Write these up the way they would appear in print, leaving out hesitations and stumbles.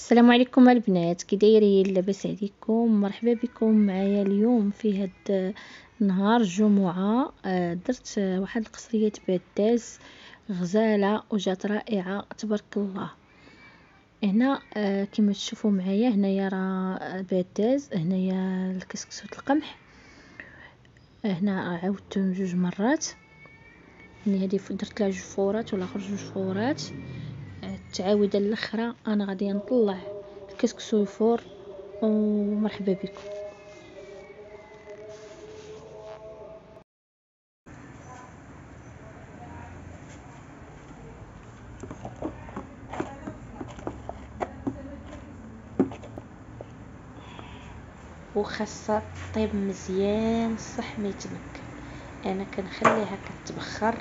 السلام عليكم البنات، كي دايرين؟ لاباس عليكم؟ مرحبا بكم معايا اليوم في هاد نهار الجمعة. درت واحد القصرية باداز غزالة وجات رائعة تبارك الله. هنا كما تشوفوا معايا، هنايا راه باداز، هنايا الكسكسوت القمح، هنا عاودتهم 2 مرات. يعني هذه درت لها 2 فورات والاخر 2 فورات. التعاوده الاخرى انا غادي نطلع الكسكسو يفور. ومرحبا بكم. وخاصها طيب مزيان صح ما يتمكن. انا كنخليها كتبخر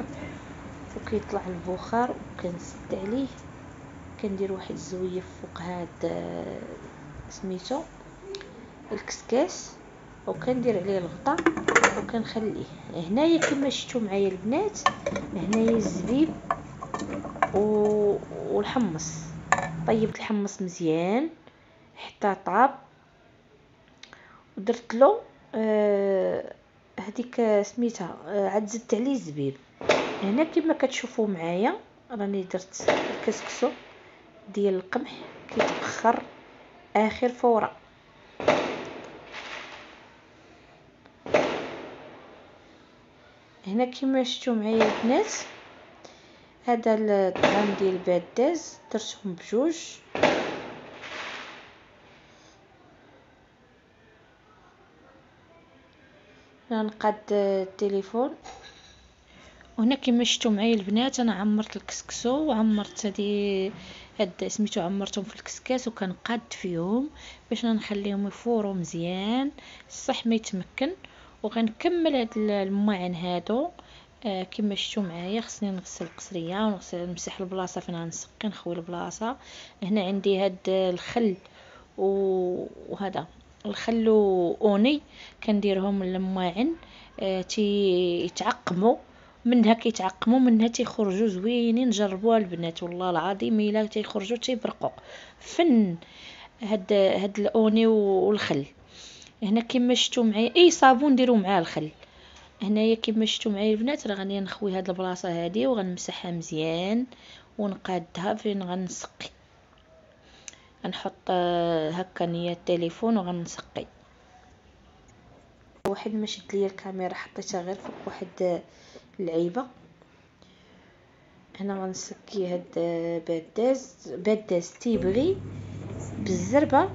وكيطلع البخار وكنسد عليه، كندير واحد الزويه فوق هاد سميتو الكسكاس، وكندير عليه الغطاء وكنخليه. هنايا كما شفتوا معايا البنات، هنايا الزبيب والحمص. طيبت الحمص مزيان حتى طاب، ودرت له هذيك سميتها عاد زدت عليه الزبيب. هنا كما كتشوفوا معايا راني درت الكسكسو ديال القمح كيتبخر اخر فوره. هنا كما شفتوا معايا البنات، هذا الطعام ديال الباداز درتهم بجوج. غنقاد التليفون. وهنا كما شفتوا معايا البنات، انا عمرت الكسكسو وعمرت هاد سميتو عمرتهم في الكسكاس وكنقاد فيهم باش نخليهم يفوروا مزيان صح ما يتمكن. وغنكمل هاد الماعن هادو. كما شفتوا معايا خصني نغسل القصريه ونغسل نمسح البلاصه فين غنسقي، نخوي البلاصه. هنا عندي هاد الخل وهذا الخل اوني كنديرهم للماعن يتعقموا منها، كيتعقموا منها تيخرجوا زوينين. جربوها البنات والله العظيم الا تيخرجوا تيبرقوا فن. هاد الاوني والخل. هنا كما شفتوا معايا اي صابون ديروا معاه الخل. هنايا كما شفتوا معايا البنات راه غادي نخوي هاد البلاصه هادي وغنمسحها مزيان ونقادها فين غنسقي. غنحط هكا نيه التليفون وغنسقي. واحد ما شد ليا الكاميرا، حطيتها غير فوق واحد العيبه. هنا غنسكي هاد باداز تيبغي بالزربه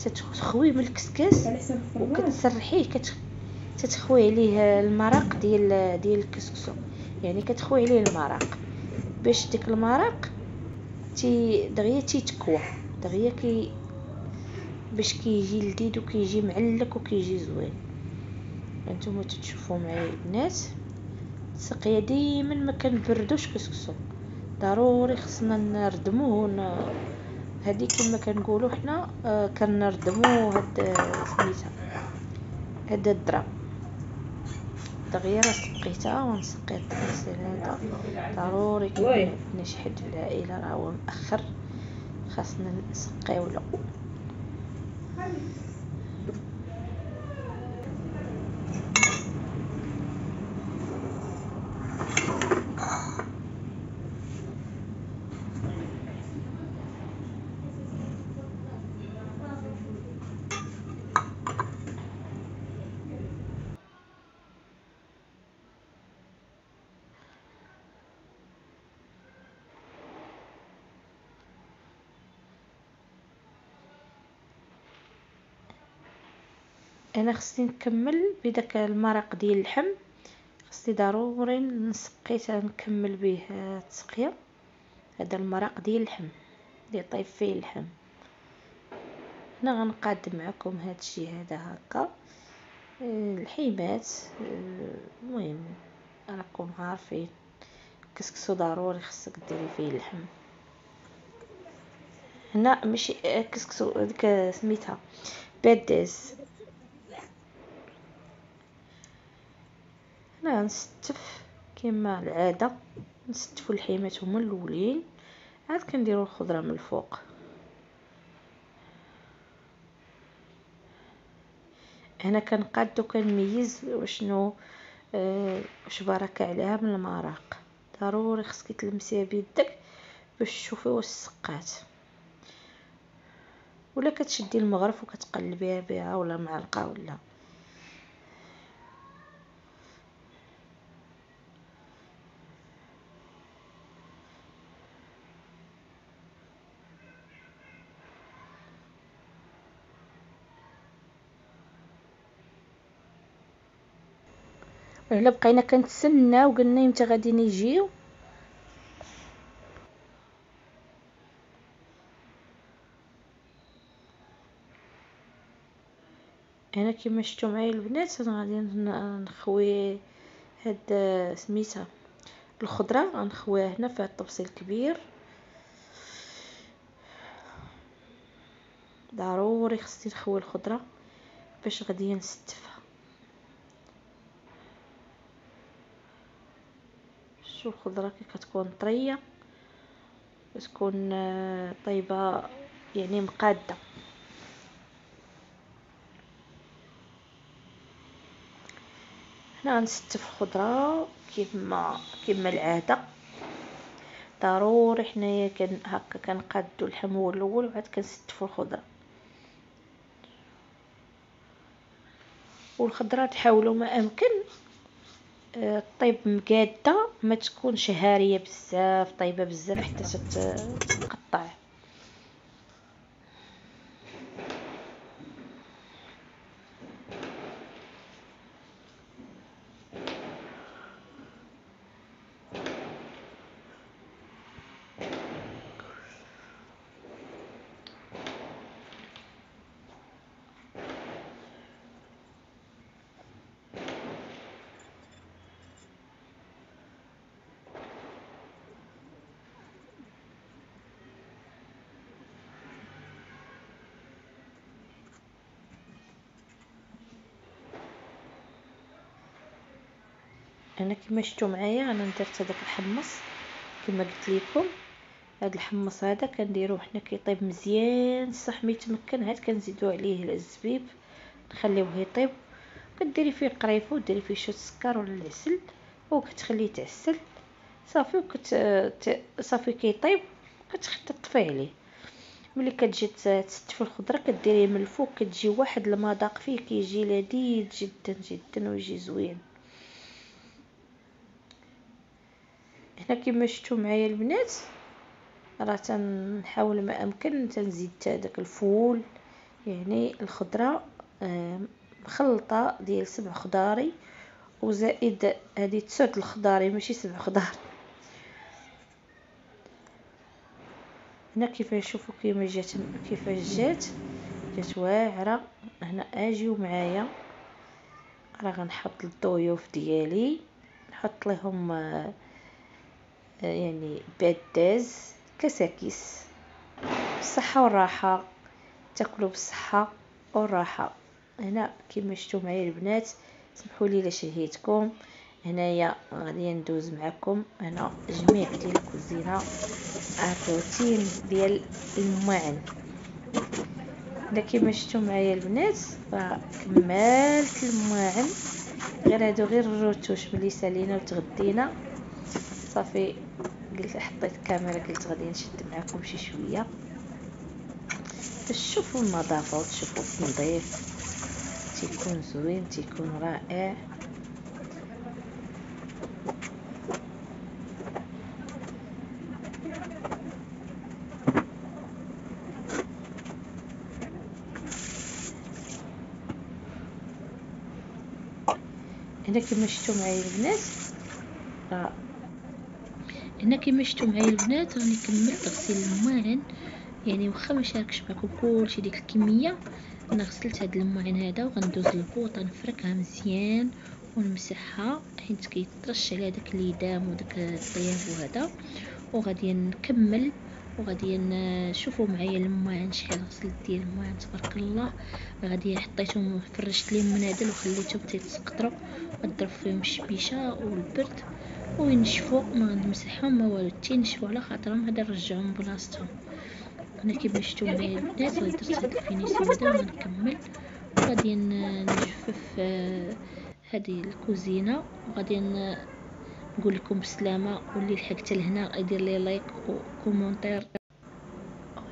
تتخوي من الكسكاس وكتسرحيه تتخوي عليه المرق ديال الكسكسو. يعني كتخوي عليه المرق باش ديك المرق دغيا تيتكوى دغيا باش كيجي لذيذ وكيجي معلك وكيجي زوين. انتم تتشوفوا معايا البنات، السقيه ديما ما كنبردوش كسكسو، ضروري خصنا نردموه. هذه كما كنقولوا حنا كنردموا هاد سميتها هاد الدرا. دغيا راه سقيتها ونسقي الطفل هذا. ضروري كنا شي حد في العائله راه هو مأخر خاصنا نسقيو له. انا خصني نكمل بداك المرق ديال اللحم، خصني ضروري نسقيته نكمل به التسقيه. هذا المرق ديال اللحم اللي طيب فيه اللحم. هنا غنقاد معكم هذا الشيء هذا هكا الحيمات. المهم راكم عارفين كسكسو ضروري خصك ديري فيه اللحم. هنا ماشي كسكسو ديك سميتها باداز. هنا نستف كما العاده، نستفوا الحيمات هما الاولين، عاد كنديروا الخضره من الفوق. هنا كنقاد وكنميز وشنو واش بركه عليها من المرق. ضروري خصك تلمسيها بيدك باش تشوفي واش سقات، ولا كتشدي المغرف وكتقلبيها بها ولا معلقه ولا. الا بقينا كنتسناو وقلنا امتى غادي يجيو. انا كما شفتوا معايا البنات انا غادي نخوي هاد سميتها الخضره، غنخويها هنا في الطبسيل الكبير. ضروري خصني نخوي الخضره باش غادي نستفها. شو الخضره كي كتكون طريه كتكون طيبه يعني مقاده. هنا غنستف الخضره كما العاده. ضروري حنايا هكا كنقادو اللحم هو الاول وعاد كنستفو الخضره. والخضره تحاولوا ما امكن طيب مقاده، ما تكونش هاريه بزاف طيبه بزاف حتى تتقطع. انا كما شفتوا معايا انا درت هذاك الحمص كما قلت لكم. هذا الحمص هذا كنديروه حنا كيطيب مزيان صح ما يتمكن، عاد كنزيدو عليه الزبيب نخليوه يطيب. كديري فيه قريفه وديري فيه شويه السكر ولا العسل وكتخليه يتعسل صافي. صافي كيطيب كتطفي عليه. ملي كتجي تستفي الخضره كديريه من الفوق كتجي واحد المذاق فيه كيجي لذيذ جدا جدا ويجي زوين. هنا كما شفتوا معايا البنات راه تنحاول ما امكن تنزيد داك الفول، يعني الخضره مخلطه ديال 7 خضاري وزائد هذه 9 الخضاري ماشي 7 خضار. هنا كيفاش شوفوا كيفاش جات واعره. هنا اجيو معايا راه غنحط الضيوف ديالي نحط لهم يعني باداز كساكيس بالصحه والراحه، تاكلوا بالصحه والراحه. هنا كما شفتوا معايا البنات سمحوا لي الا شهيتكم. هنايا غادي ندوز معكم انا جميع ديال الكوزينه الروتين ديال الماعن. هنا كما شفتوا معايا البنات كملت الماعن، غير الروتوش ملي سالينا وتغدينا صافي. قلت حطيت الكاميرا قلت غادي نشد معكم شي شويه باش تشوفوا النظافه وتشوفوا التنظيف تيكون زوين تيكون رائع. هنا كما شفتوا معايا البنات راني كملت غسيل الماعن، يعني واخا ما شاركش معكم كلشي ديك الكميه. انا غسلت هاد الماعن هذا وغندوز للبوطه نفركها مزيان ونمسحها حيت كيطرش على داك الليدام وداك الطياب وهذا. وغادي نكمل وغادي نشوفوا معايا الماعن شحال غسلت ديال الماعن تبارك الله. غادي حطيتهم فرشت ليهم مناديل وخليتهم تيتسقطروا نضرب فيهم الشبيشه والبرد وينشفوا. ما غنمسحهم ما والو تينشفوا على خاطرهم غادي نرجعهم بلاصتهم. انا كيما شفتوا معايا البنات درت هاد الفينيسيون هذا وغنكمل غادي نجفف هذه الكوزينه، وغادي نقول لكم بسلامه، واللي لحق حتى لهنا يدير لي لايك وكومونتير.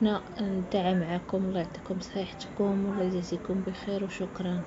هنا ندعي معكم. الله يعطيكم صحيحتكم والله يجازيكم بخير وشكرا.